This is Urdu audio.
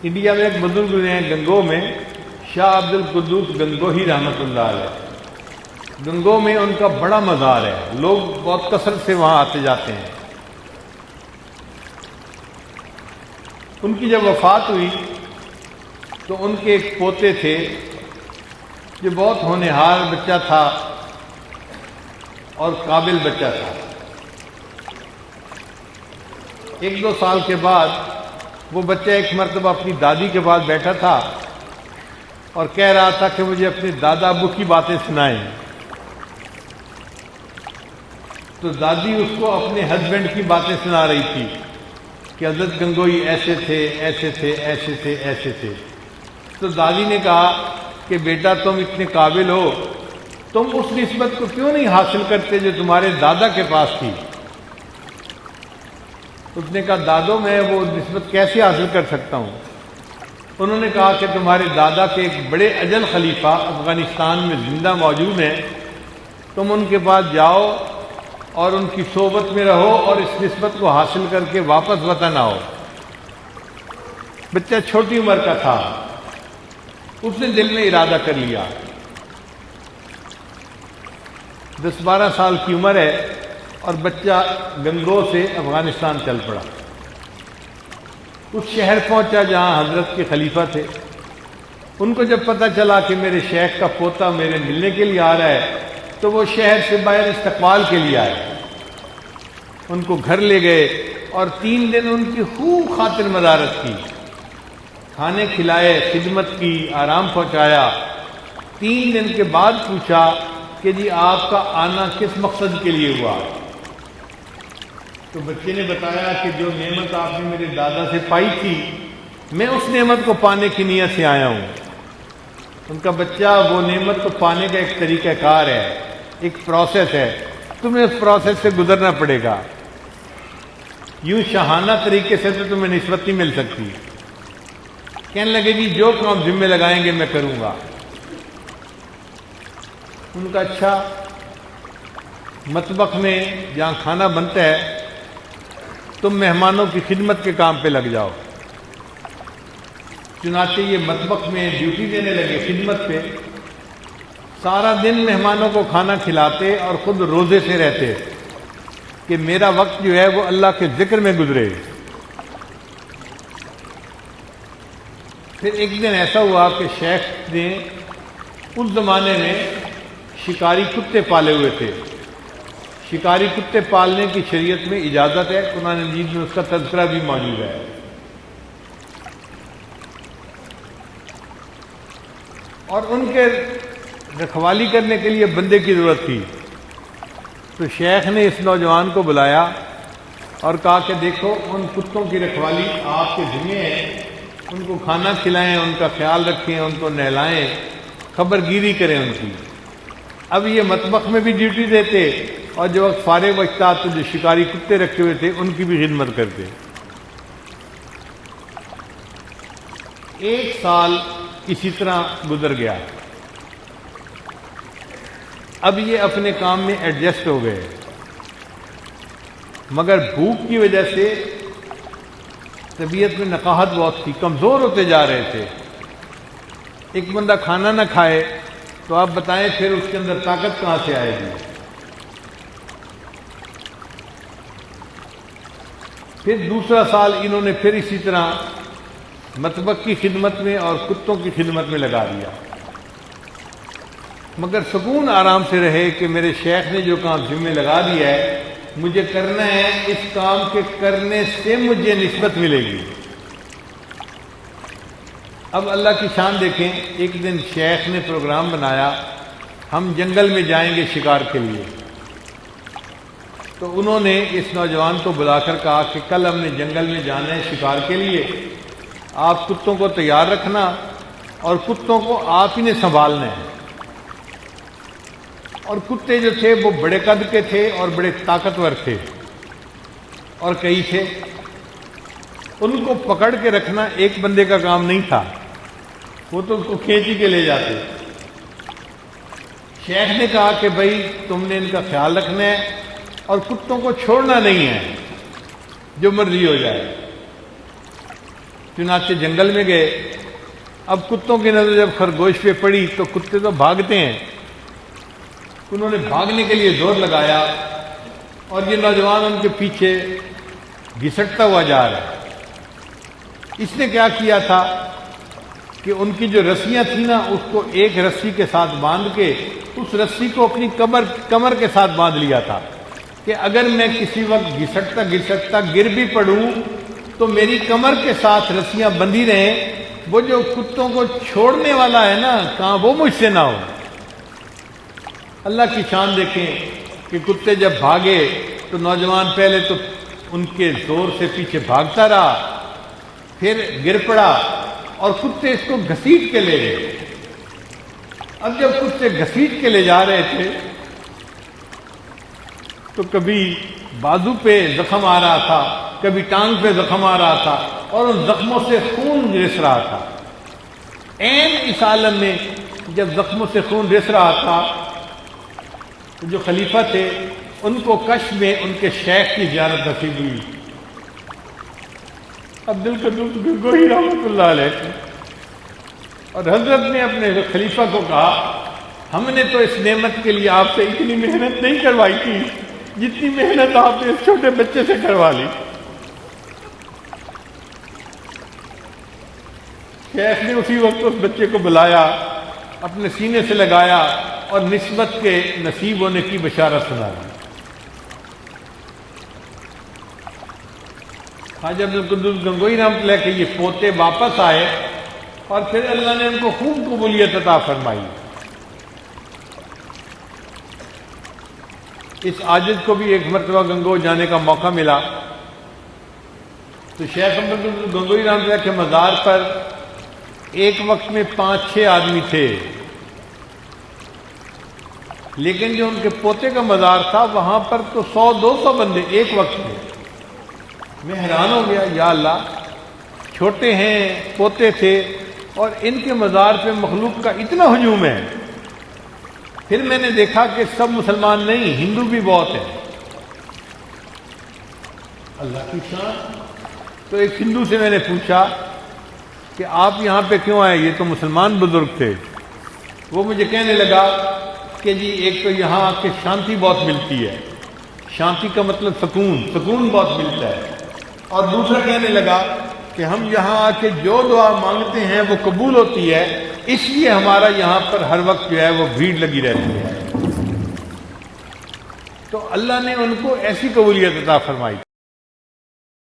انڈیا میں ایک بزرگ ہیں گنگو میں، شاہ عبد القدوس گنگوہی رحمۃ اللہ علیہ۔ گنگو میں ان کا بڑا مزار ہے، لوگ بہت کثرت سے وہاں آتے جاتے ہیں۔ ان کی جب وفات ہوئی تو ان کے ایک پوتے تھے جو بہت ہونہار بچہ تھا اور قابل بچہ تھا۔ 1-2 سال کے بعد وہ بچہ ایک مرتبہ اپنی دادی کے پاس بیٹھا تھا اور کہہ رہا تھا کہ مجھے اپنے دادا ابو کی باتیں سنائیں۔ تو دادی اس کو اپنے ہسبینڈ کی باتیں سنا رہی تھی کہ حضرت گنگوئی ایسے تھے، ایسے تھے، ایسے تھے، ایسے تھے۔ تو دادی نے کہا کہ بیٹا تم اتنے قابل ہو، تم اس نسبت کو کیوں نہیں حاصل کرتے جو تمہارے دادا کے پاس تھی؟ اس نے کہا دادو میں وہ نسبت کیسے حاصل کر سکتا ہوں؟ انہوں نے کہا کہ تمہارے دادا کے ایک بڑے اجل خلیفہ افغانستان میں زندہ موجود ہیں، تم ان کے پاس جاؤ اور ان کی صحبت میں رہو اور اس نسبت کو حاصل کر کے واپس وطن آؤ۔ بچہ چھوٹی عمر کا تھا، اس نے دل میں ارادہ کر لیا۔ 10-12 سال کی عمر ہے اور بچہ گنگو سے افغانستان چل پڑا۔ اس شہر پہنچا جہاں حضرت کے خلیفہ تھے۔ ان کو جب پتہ چلا کہ میرے شیخ کا پوتا میرے ملنے کے لیے آ رہا ہے تو وہ شہر سے باہر استقبال کے لیے آئے، ان کو گھر لے گئے اور 3 دن ان کی خوب خاطر مدارت کی، کھانے کھلائے، خدمت کی، آرام پہنچایا۔ 3 دن کے بعد پوچھا کہ جی آپ کا آنا کس مقصد کے لیے ہوا؟ تو بچے نے بتایا کہ جو نعمت آپ نے میرے دادا سے پائی تھی میں اس نعمت کو پانے کی نیت سے آیا ہوں۔ ان کا بچہ وہ نعمت کو پانے کا ایک طریقہ کار ہے، ایک پروسیس ہے، تمہیں اس پروسیس سے گزرنا پڑے گا، یوں شاہانہ طریقے سے تو تمہیں نسبت نہیں مل سکتی۔ کہنے لگے جی جو کام ذمہ لگائیں گے میں کروں گا۔ ان کا اچھا، مطبخ میں جہاں کھانا بنتا ہے تم مہمانوں کی خدمت کے کام پہ لگ جاؤ۔ چنانچہ یہ مطبخ میں ڈیوٹی دینے لگے خدمت پہ، سارا دن مہمانوں کو کھانا کھلاتے اور خود روزے سے رہتے کہ میرا وقت جو ہے وہ اللہ کے ذکر میں گزرے۔ پھر ایک دن ایسا ہوا کہ شیخ نے اس زمانے میں شکاری کتے پالے ہوئے تھے۔ شکاری کتے پالنے کی شریعت میں اجازت ہے، قرآن مجید میں اس کا تذکرہ بھی موجود ہے۔ اور ان کے رکھوالی کرنے کے لیے بندے کی ضرورت تھی، تو شیخ نے اس نوجوان کو بلایا اور کہا کہ دیکھو ان کتوں کی رکھوالی آپ کے ذمہ ہے، ان کو کھانا کھلائیں، ان کا خیال رکھیں، ان کو نہلائیں، خبر گیری کریں ان کی۔ اب یہ مطبخ میں بھی ڈیوٹی دیتے اور جو وقت فارغ وقت تو جو شکاری کتے رکھے ہوئے تھے ان کی بھی خدمت کرتے۔ 1 سال اسی طرح گزر گیا۔ اب یہ اپنے کام میں ایڈجسٹ ہو گئے، مگر بھوک کی وجہ سے طبیعت میں نقاہت بہت تھی، کمزور ہوتے جا رہے تھے۔ ایک بندہ کھانا نہ کھائے تو آپ بتائیں پھر اس کے اندر طاقت کہاں سے آئے گی؟ پھر دوسرا سال انہوں نے پھر اسی طرح مطبخ کی خدمت میں اور کتوں کی خدمت میں لگا دیا، مگر سکون آرام سے رہے کہ میرے شیخ نے جو کام ذمہ لگا دیا ہے مجھے کرنا ہے، اس کام کے کرنے سے مجھے نسبت ملے گی۔ اب اللہ کی شان دیکھیں، ایک دن شیخ نے پروگرام بنایا ہم جنگل میں جائیں گے شکار کے لیے، تو انہوں نے اس نوجوان کو بلا کر کہا کہ کل ہم نے جنگل میں جانا ہے شکار کے لیے، آپ کتوں کو تیار رکھنا اور کتوں کو آپ ہی نے سنبھالنا ہے۔ اور کتے جو تھے وہ بڑے قد کے تھے اور بڑے طاقتور تھے اور کئی تھے، ان کو پکڑ کے رکھنا ایک بندے کا کام نہیں تھا، وہ تو اس کو کھینچ کے لے جاتے۔ شیخ نے کہا کہ بھائی تم نے ان کا خیال رکھنا ہے اور کتوں کو چھوڑنا نہیں ہے، جو مرضی ہو جائے۔ چنانچہ جنگل میں گئے. اب کتوں کی نظر جب خرگوش پہ پڑی تو کتے تو بھاگتے ہیں. انہوں نے بھاگنے کے لیے زور لگایا اور یہ نوجوان ان کے پیچھے گھسٹتا ہوا جا رہا ہے. اس نے کیا کیا تھا کہ ان کی جو رسیاں تھیں نا اس کو ایک رسی کے ساتھ باندھ کے اس رسی کو اپنی کمر کے ساتھ باندھ لیا تھا کہ اگر میں کسی وقت گھسٹتا گر بھی پڑوں تو میری کمر کے ساتھ رسیاں بندھی رہیں. وہ جو کتوں کو چھوڑنے والا ہے نا کہاں وہ مجھ سے نہ ہو. اللہ کی شان دیکھیں کہ کتے جب بھاگے تو نوجوان پہلے تو ان کے زور سے پیچھے بھاگتا رہا, پھر گر پڑا اور کتے اس کو گھسیٹ کے لے گئے. اب جب کتے گھسیٹ کے لے جا رہے تھے تو کبھی بازو پہ زخم آ رہا تھا, کبھی ٹانگ پہ زخم آ رہا تھا اور ان زخموں سے خون رس رہا تھا. عین اس عالم میں جب زخموں سے خون رس رہا تھا جو خلیفہ تھے ان کو کش میں ان کے شیخ کی زیارت نصیب ہوئی, عبد القدوس گنگوہی رحمۃ اللہ علیہ. اور حضرت نے اپنے خلیفہ کو کہا ہم نے تو اس نعمت کے لیے آپ سے اتنی محنت نہیں کروائی تھی جتنی محنت آپ نے اس چھوٹے بچے سے کروا لی. شیخ نے اسی وقت اس بچے کو بلایا, اپنے سینے سے لگایا اور نسبت کے نصیب ہونے کی بشارت سنا دی. خواجہ عبد القدوس گنگوہی رحمۃ اللہ کے یہ پوتے واپس آئے اور پھر اللہ نے ان کو خوب قبولیت عطا فرمائی. اس عاجز کو بھی ایک مرتبہ گنگو جانے کا موقع ملا تو شیخ عبد القدوس گنگوہی رحمۃ اللہ کے مزار پر ایک وقت میں 5-6 آدمی تھے, لیکن جو ان کے پوتے کا مزار تھا وہاں پر تو 100-200 بندے ایک وقت میں. میں حیران ہو گیا, یا اللہ, چھوٹے ہیں, پوتے تھے اور ان کے مزار پہ مخلوق کا اتنا ہجوم ہے. پھر میں نے دیکھا کہ سب مسلمان نہیں, ہندو بھی بہت ہیں. اللہ کی شان. تو ایک ہندو سے میں نے پوچھا کہ آپ یہاں پہ کیوں آئے, یہ تو مسلمان بزرگ تھے. وہ مجھے کہنے لگا کہ جی ایک تو یہاں آ کے شانتی بہت ملتی ہے, شانتی کا مطلب سکون بہت ملتا ہے, اور دوسرا کہنے لگا کہ ہم یہاں آ کے جو دعا مانگتے ہیں وہ قبول ہوتی ہے, اس لیے ہمارا یہاں پر ہر وقت جو ہے وہ بھیڑ لگی رہتی ہے. تو اللہ نے ان کو ایسی قبولیت عطا فرمائی.